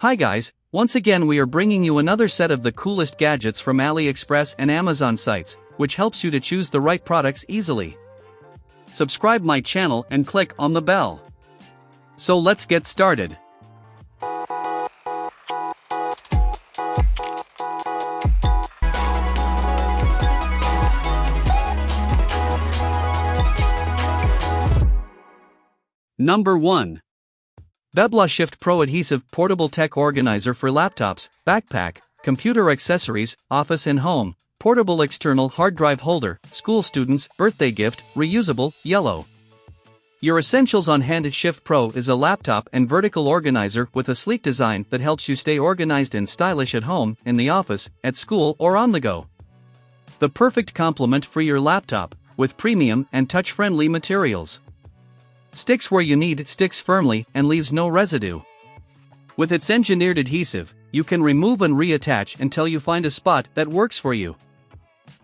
Hi guys, once again we are bringing you another set of the coolest gadgets from Aliexpress and Amazon sites, which helps you to choose the right products easily. Subscribe my channel and click on the bell. So let's get started. Number 1. Beblau Shift Pro Adhesive Portable Tech Organizer for Laptops, Backpack, Computer Accessories, Office and Home, Portable External Hard Drive Holder, School Students, Birthday Gift, Reusable, Yellow. Your essentials on hand. Shift Pro is a laptop and vertical organizer with a sleek design that helps you stay organized and stylish at home, in the office, at school or on the go. The perfect complement for your laptop, with premium and touch-friendly materials. Sticks where you need, sticks firmly and leaves no residue. With its engineered adhesive, you can remove and reattach until you find a spot that works for you.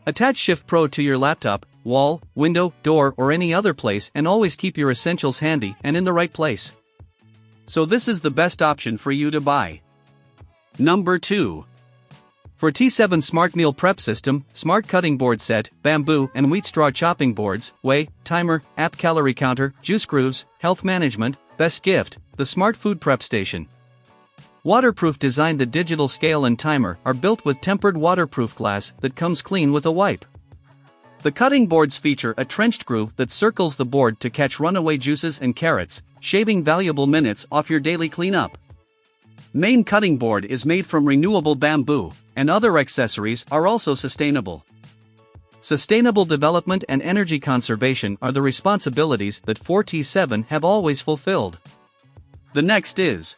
Attach Shift Pro to your laptop, wall, window, door or any other place and always keep your essentials handy and in the right place. So this is the best option for you to buy. Number 2. For T7 Smart Meal Prep System, Smart Cutting Board Set, Bamboo and Wheat Straw Chopping Boards, Weigh, Timer, App Calorie Counter, Juice Grooves, Health Management, Best Gift, the Smart Food Prep Station. Waterproof design. The digital scale and timer are built with tempered waterproof glass that comes clean with a wipe. The cutting boards feature a trenched groove that circles the board to catch runaway juices and carrots, shaving valuable minutes off your daily cleanup. Main cutting board is made from renewable bamboo, and other accessories are also sustainable. Sustainable development and energy conservation are the responsibilities that 4T7 have always fulfilled. The next is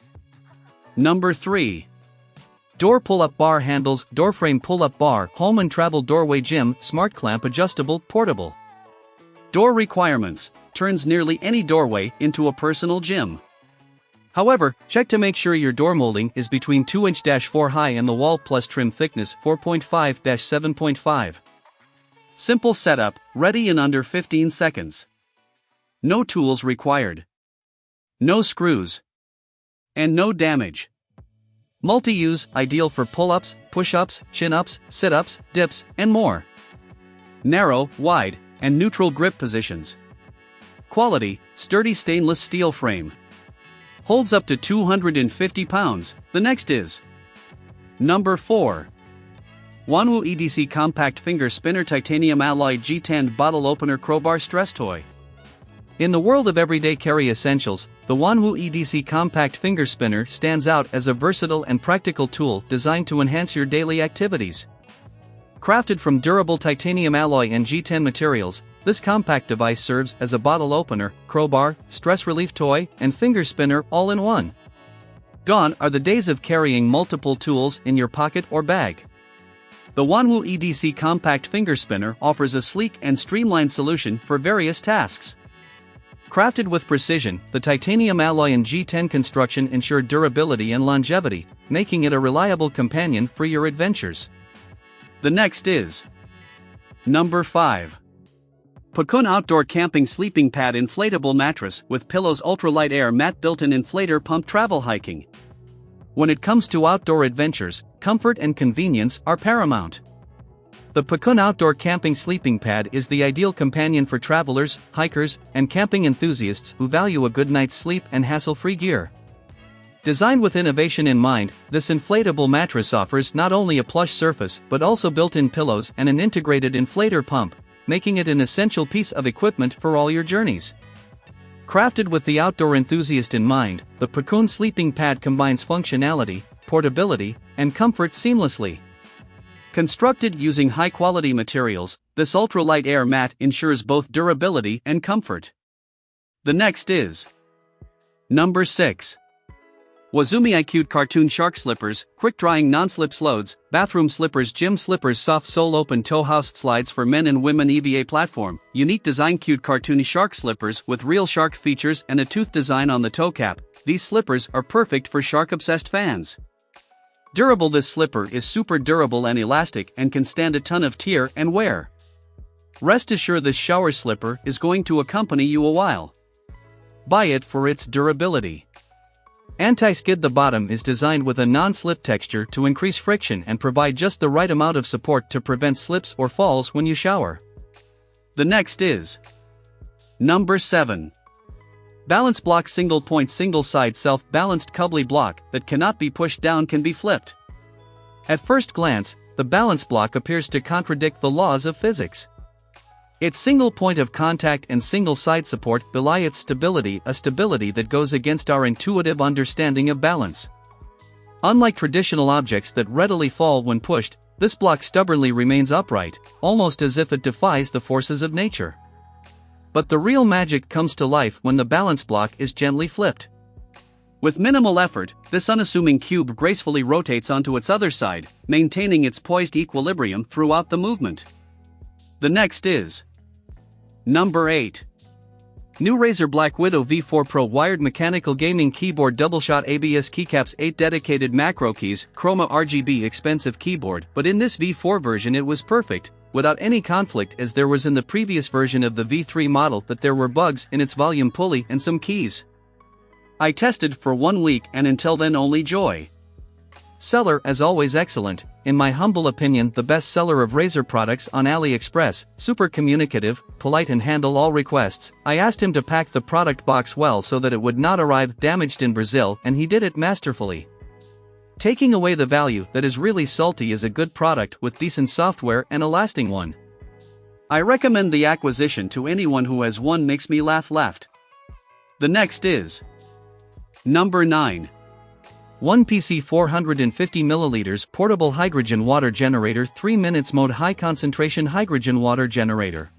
Number 3. Door Pull-Up Bar Handles, Door Frame Pull-Up Bar, Home and Travel Doorway Gym, Smart Clamp Adjustable, Portable. Door requirements: turns nearly any doorway into a personal gym. However, check to make sure your door molding is between 2" (4" high and the wall plus trim thickness 4.5-7.5. Simple setup, ready in under 15 seconds. No tools required. No screws. And no damage. Multi-use, ideal for pull-ups, push-ups, chin-ups, sit-ups, dips, and more. Narrow, wide, and neutral grip positions. Quality, sturdy stainless steel frame. Holds up to 250 pounds. The next is Number 4. WANWU EDC Compact Finger Spinner Titanium Alloy G10 Bottle Opener Crowbar Stress Toy. In the world of everyday carry essentials, the WANWU EDC Compact Finger Spinner stands out as a versatile and practical tool designed to enhance your daily activities. Crafted from durable titanium alloy and G10 materials, this compact device serves as a bottle opener, crowbar, stress relief toy, and finger spinner all in one. Gone are the days of carrying multiple tools in your pocket or bag. The WANWU EDC Compact Finger Spinner offers a sleek and streamlined solution for various tasks. Crafted with precision, the titanium alloy and G10 construction ensure durability and longevity, making it a reliable companion for your adventures. The next is Number 5. PACOONE Outdoor Camping Sleeping Pad Inflatable Mattress with Pillows Ultralight Air Mat Built-in Inflator Pump Travel Hiking. When it comes to outdoor adventures, comfort and convenience are paramount. The PACOONE Outdoor Camping Sleeping Pad is the ideal companion for travelers, hikers, and camping enthusiasts who value a good night's sleep and hassle-free gear. Designed with innovation in mind, this inflatable mattress offers not only a plush surface but also built-in pillows and an integrated inflator pump, making it an essential piece of equipment for all your journeys. Crafted with the outdoor enthusiast in mind, the PACOONE Sleeping Pad combines functionality, portability, and comfort seamlessly. Constructed using high-quality materials, this ultralight air mat ensures both durability and comfort. The next is Number 6. HUAZUMEI Cute Cartoon Shark Slippers, Quick-Drying Non-Slip Loads, Bathroom Slippers, Gym Slippers, Soft Sole Open Toe House Slides for Men and Women EVA Platform, Unique Design Cute Cartoony Shark Slippers with real shark features and a tooth design on the toe cap. These slippers are perfect for shark-obsessed fans. Durable. This slipper is super durable and elastic and can stand a ton of tear and wear. Rest assured this shower slipper is going to accompany you a while. Buy it for its durability. Anti-skid. The bottom is designed with a non-slip texture to increase friction and provide just the right amount of support to prevent slips or falls when you shower. The next is number 7. Balance block. Single point single side self-balanced cubbly block that cannot be pushed down, can be flipped. At first glance, the balance block appears to contradict the laws of physics. Its single point of contact and single side support belie its stability, a stability that goes against our intuitive understanding of balance. Unlike traditional objects that readily fall when pushed, this block stubbornly remains upright, almost as if it defies the forces of nature. But the real magic comes to life when the balance block is gently flipped. With minimal effort, this unassuming cube gracefully rotates onto its other side, maintaining its poised equilibrium throughout the movement. The next is number 8. New Razer BlackWidow V4 Pro wired mechanical gaming keyboard. Double-shot ABS keycaps, 8 dedicated macro keys, chroma RGB. Expensive keyboard, but in this V4 version it was perfect, without any conflict, as there was in the previous version of the V3 model that there were bugs in its volume pulley and some keys. I tested for 1 week and until then only joy. Seller as always excellent, in my humble opinion the best seller of Razer products on Aliexpress, super communicative, polite and handle all requests. I asked him to pack the product box well so that it would not arrive damaged in Brazil, and he did it masterfully. Taking away the value that is really salty is a good product with decent software and a lasting one. I recommend the acquisition to anyone who has one. Makes me laugh. The next is number 9. One PC 450 ml portable hydrogen water generator. 3 minutes mode high concentration hydrogen water generator.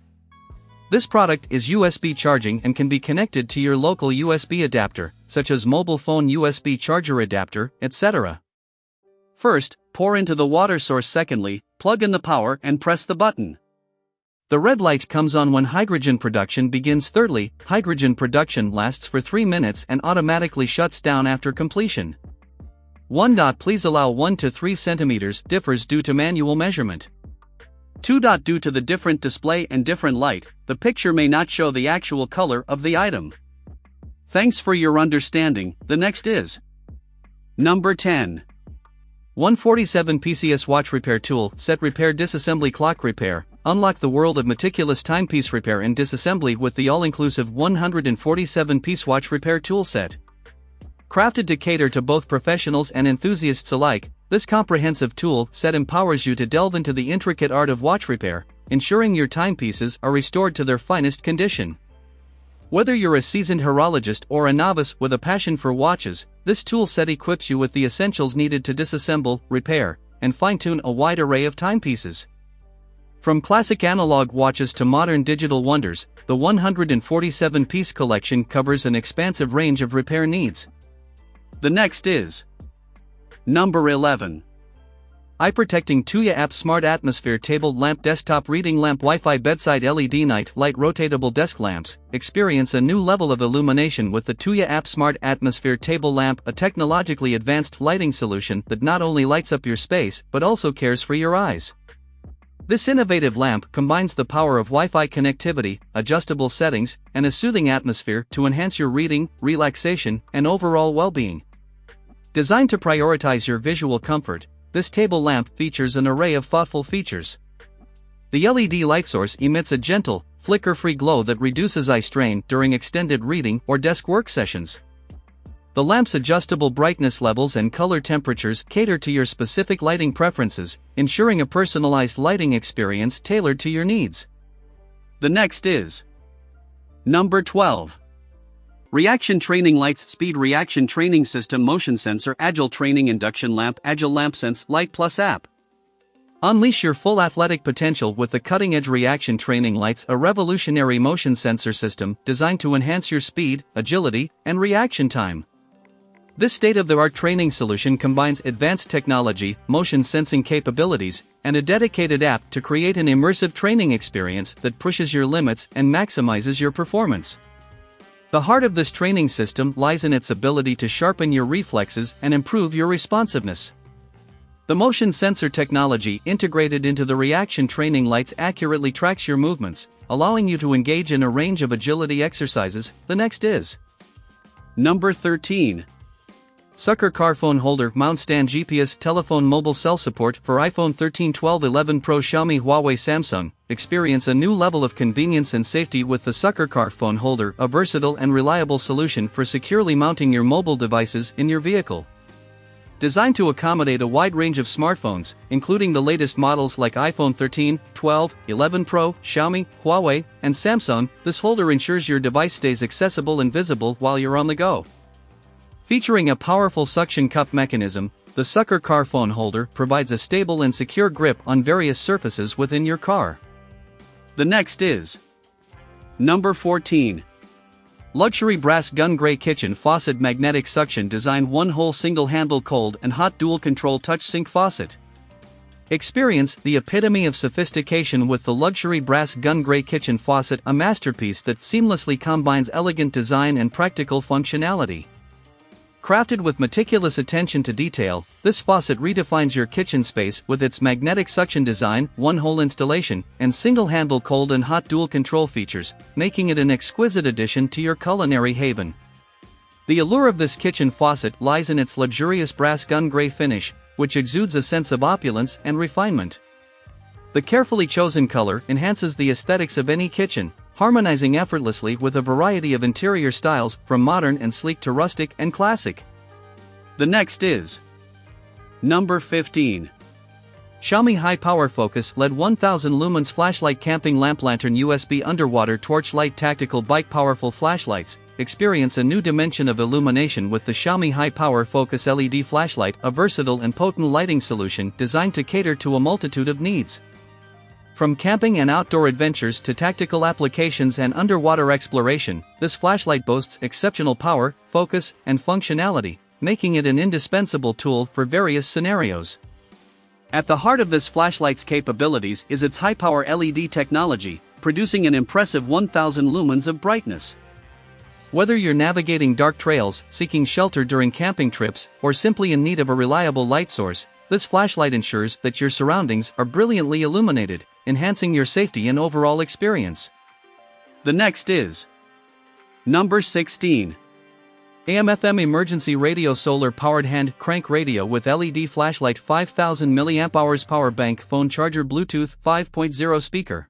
This product is USB charging and can be connected to your local USB adapter, such as mobile phone USB charger adapter, etc. First, pour into the water source. Secondly, plug in the power and press the button. The red light comes on when hydrogen production begins. Thirdly, hydrogen production lasts for 3 minutes and automatically shuts down after completion. 1. Please allow 1 to 3 cm differs due to manual measurement. 2. Due to the different display and different light, the picture may not show the actual color of the item. Thanks for your understanding. The next is number 10. 147 PCS watch repair tool set. Repair disassembly clock repair. Unlock the world of meticulous timepiece repair and disassembly with the all-inclusive 147-piece watch repair tool set. Crafted to cater to both professionals and enthusiasts alike, this comprehensive tool set empowers you to delve into the intricate art of watch repair, ensuring your timepieces are restored to their finest condition. Whether you're a seasoned horologist or a novice with a passion for watches, this tool set equips you with the essentials needed to disassemble, repair, and fine-tune a wide array of timepieces. From classic analog watches to modern digital wonders, the 147-piece collection covers an expansive range of repair needs. The next is number 11. Eye protecting Tuya app smart atmosphere table lamp desktop reading lamp Wi-Fi bedside LED night light rotatable desk lamps. Experience a new level of illumination with the Tuya app smart atmosphere table lamp, a technologically advanced lighting solution that not only lights up your space but also cares for your eyes. This innovative lamp combines the power of Wi-Fi connectivity, adjustable settings, and a soothing atmosphere to enhance your reading, relaxation, and overall well-being. Designed to prioritize your visual comfort, this table lamp features an array of thoughtful features. The LED light source emits a gentle, flicker-free glow that reduces eye strain during extended reading or desk work sessions. The lamp's adjustable brightness levels and color temperatures cater to your specific lighting preferences, ensuring a personalized lighting experience tailored to your needs. The next is number 12. Reaction Training Lights Speed Reaction Training System Motion Sensor Agile Training Induction Lamp Agile Lamp Sense Light Plus app. Unleash your full athletic potential with the cutting-edge Reaction Training Lights, a revolutionary motion sensor system designed to enhance your speed, agility, and reaction time. This state-of-the-art training solution combines advanced technology, motion sensing capabilities, and a dedicated app to create an immersive training experience that pushes your limits and maximizes your performance. The heart of this training system lies in its ability to sharpen your reflexes and improve your responsiveness. The motion sensor technology integrated into the Reaction Training Lights accurately tracks your movements, allowing you to engage in a range of agility exercises. The next is number 13. Sucker car phone holder mount stand GPS telephone mobile cell support for iPhone 13 12 11 Pro Xiaomi Huawei Samsung. Experience a new level of convenience and safety with the Sucker car phone holder, a versatile and reliable solution for securely mounting your mobile devices in your vehicle. Designed to accommodate a wide range of smartphones, including the latest models like iPhone 13, 12, 11 Pro, Xiaomi, Huawei, and Samsung, this holder ensures your device stays accessible and visible while you're on the go. Featuring a powerful suction cup mechanism, the Sucker car phone holder provides a stable and secure grip on various surfaces within your car. The next is number 14. Luxury brass gun gray kitchen faucet magnetic suction design one-hole single-handle cold and hot dual-control touch-sink faucet. Experience the epitome of sophistication with the luxury brass gun gray kitchen faucet, a masterpiece that seamlessly combines elegant design and practical functionality. Crafted with meticulous attention to detail, this faucet redefines your kitchen space with its magnetic suction design, one-hole installation, and single-handle cold and hot dual control features, making it an exquisite addition to your culinary haven. The allure of this kitchen faucet lies in its luxurious brass gun gray finish, which exudes a sense of opulence and refinement. The carefully chosen color enhances the aesthetics of any kitchen, harmonizing effortlessly with a variety of interior styles from modern and sleek to rustic and classic. The next is number 15. Xiaomi High Power Focus LED 1000 lumens Flashlight Camping Lamp Lantern USB Underwater Torchlight Tactical Bike Powerful Flashlights. Experience a new dimension of illumination with the Xiaomi High Power Focus LED flashlight, a versatile and potent lighting solution designed to cater to a multitude of needs. From camping and outdoor adventures to tactical applications and underwater exploration, this flashlight boasts exceptional power, focus, and functionality, making it an indispensable tool for various scenarios. At the heart of this flashlight's capabilities is its high-power LED technology, producing an impressive 1000 lumens of brightness. Whether you're navigating dark trails, seeking shelter during camping trips, or simply in need of a reliable light source, this flashlight ensures that your surroundings are brilliantly illuminated, enhancing your safety and overall experience. The next is number 16. AM/FM Emergency Radio Solar Powered Hand Crank Radio with LED Flashlight 5000 mAh Power Bank Phone Charger Bluetooth 5.0 Speaker.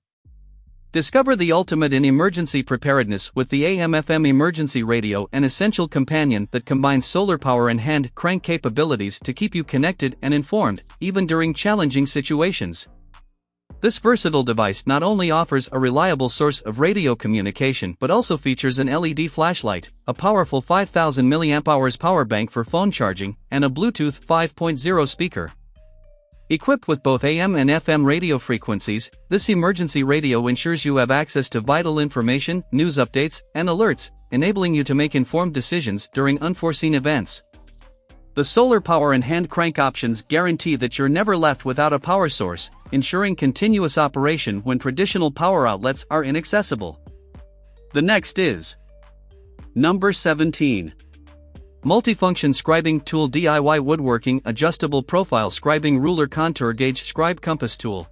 Discover the ultimate in emergency preparedness with the AM/FM Emergency Radio, an essential companion that combines solar power and hand crank capabilities to keep you connected and informed, even during challenging situations. This versatile device not only offers a reliable source of radio communication but also features an LED flashlight, a powerful 5000 mAh power bank for phone charging, and a Bluetooth 5.0 speaker. Equipped with both AM and FM radio frequencies, this emergency radio ensures you have access to vital information, news updates, and alerts, enabling you to make informed decisions during unforeseen events. The solar power and hand crank options guarantee that you're never left without a power source, ensuring continuous operation when traditional power outlets are inaccessible. The next is number 17. Multifunction Scribing Tool DIY Woodworking Adjustable Profile Scribing Ruler Contour Gauge Scribe Compass Tool.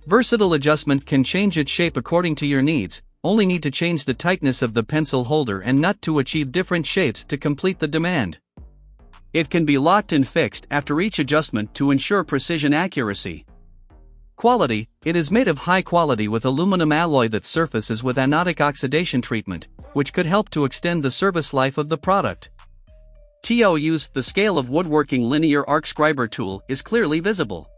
Versatile adjustment can change its shape according to your needs, only need to change the tightness of the pencil holder and nut to achieve different shapes to complete the demand. It can be locked and fixed after each adjustment to ensure precision accuracy. Quality: it is made of high quality with aluminum alloy that surfaces with anodic oxidation treatment, which could help to extend the service life of the product. TOUs, the scale of woodworking linear arc scriber tool, is clearly visible.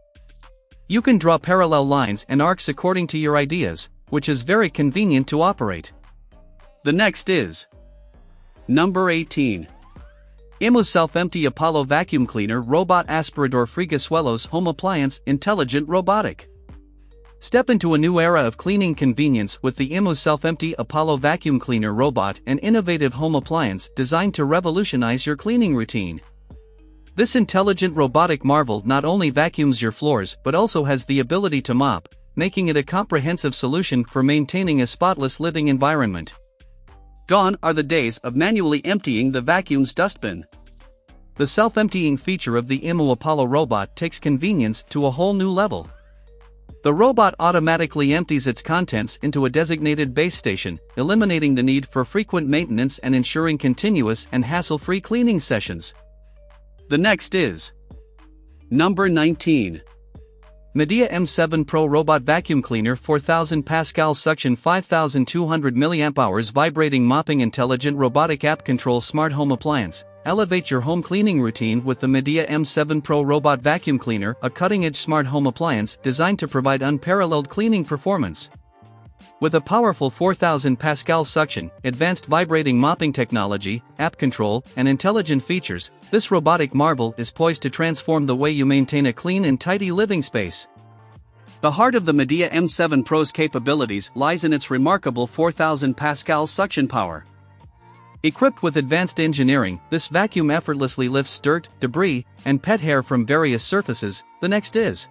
You can draw parallel lines and arcs according to your ideas, which is very convenient to operate. The next is number 18. Imou Self-Empty Apollo Vacuum Cleaner Robot Aspirador Frigasuelos Home Appliance Intelligent Robotic. Step into a new era of cleaning convenience with the Imou Self-Empty Apollo Vacuum Cleaner Robot, an innovative home appliance designed to revolutionize your cleaning routine. This intelligent robotic marvel not only vacuums your floors but also has the ability to mop, making it a comprehensive solution for maintaining a spotless living environment. Gone are the days of manually emptying the vacuum's dustbin. The self-emptying feature of the Imou Apollo robot takes convenience to a whole new level. The robot automatically empties its contents into a designated base station, eliminating the need for frequent maintenance and ensuring continuous and hassle-free cleaning sessions. The next is number 19. Midea M7 Pro Robot Vacuum Cleaner 4000 Pascal Suction 5200 mAh Vibrating Mopping Intelligent Robotic App Control Smart Home Appliance. Elevate your home cleaning routine with the Midea M7 Pro Robot Vacuum Cleaner, a cutting-edge smart home appliance designed to provide unparalleled cleaning performance. With a powerful 4000 Pascal suction, advanced vibrating mopping technology, app control, and intelligent features, this robotic marvel is poised to transform the way you maintain a clean and tidy living space. The heart of the Midea M7 Pro's capabilities lies in its remarkable 4000 Pascal suction power. Equipped with advanced engineering, this vacuum effortlessly lifts dirt, debris, and pet hair from various surfaces. The next is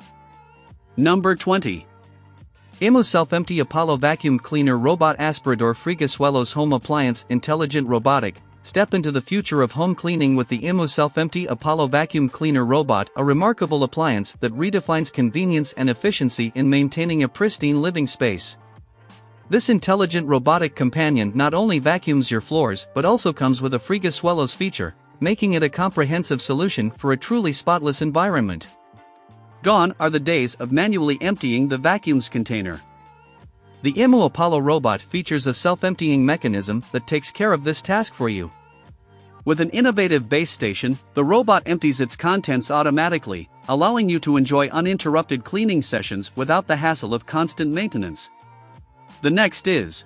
number 20. Imou Self-Empty Apollo Vacuum Cleaner Robot Aspirador Frigasuelos Home Appliance Intelligent Robotic. Step into the future of home cleaning with the Imou Self-Empty Apollo Vacuum Cleaner Robot, a remarkable appliance that redefines convenience and efficiency in maintaining a pristine living space. This intelligent robotic companion not only vacuums your floors but also comes with a Frigasuelos feature, making it a comprehensive solution for a truly spotless environment. Gone are the days of manually emptying the vacuum's container. The Imou Apollo robot features a self-emptying mechanism that takes care of this task for you. With an innovative base station, the robot empties its contents automatically, allowing you to enjoy uninterrupted cleaning sessions without the hassle of constant maintenance. The next is